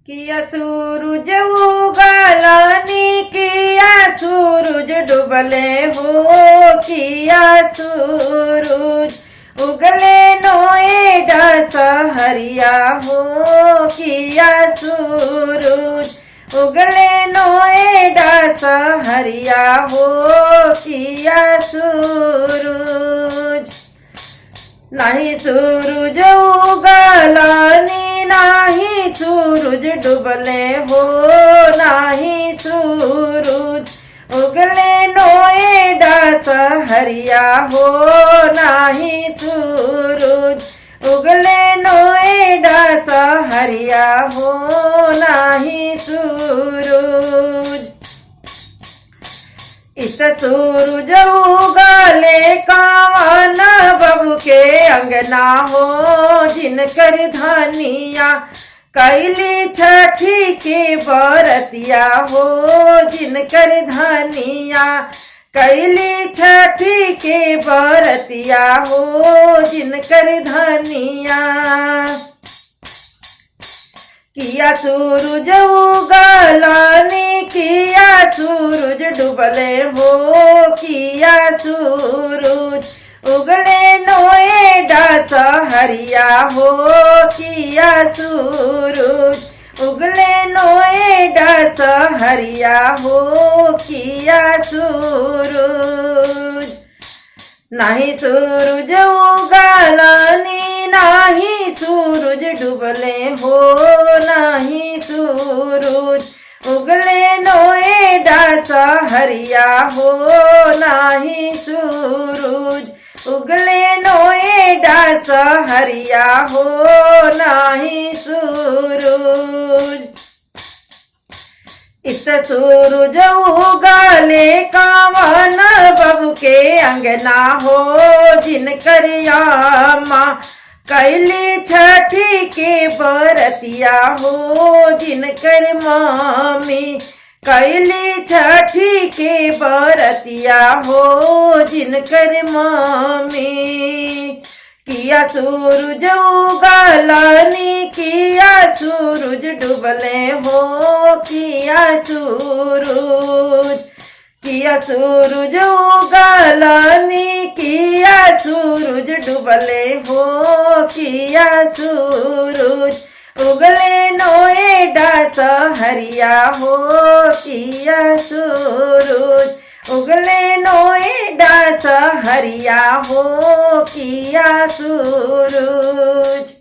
किया सूरज उगलनी किया सूरज डुबले हो। किया सूरज उगले नोएडा सहरिया हो। किया सूरज उगले नोएडा सहरिया हो। किया सूरज नाही सूरज उगलनी नाही सूरज डुबले हो। नाही सूरज उगले नोएडा सहरिया हो। नाही सूरज उगले नोएडा सहरिया हो। नाही सूरज इत सूरज उगले कावन बबू के अंगना हो। जिनकर धनिया कैली छठी के बरतिया हो। जिनकर धनिया कैली छठी के बरतिया हो। जिनकर धनिया किया सूरज उगलनी किया सूरज डुबले हो। किया सूरज उगले नोएडा सहरिया हो। किया सूरज उगले नोएडा सहरिया हो। किया सूरज नाही सूरज उगलनी नाही सूरज डुबले हो। नाही सूरज उगले नोएडा सहरिया हो। नाही सूरज उगले नोएडा सहरिया हो। नाही सूरज इत सूरज उगले कावन बबू के अंगना हो। जिनकर अम्मा कैली छठी के बरतिया हो। जिनकर मम्मी कैली छठी के बरतिया हो। जिनकर मम्मी किया सूरज उगलनी किया सूरज डुबले हो। किया सूरज उगलनी किया सूरज डुबले हो। किया सूरज उगले नोएडा सहरिया हो। किया सूरज उगले नोएडा सहरिया हो। किया सूरज।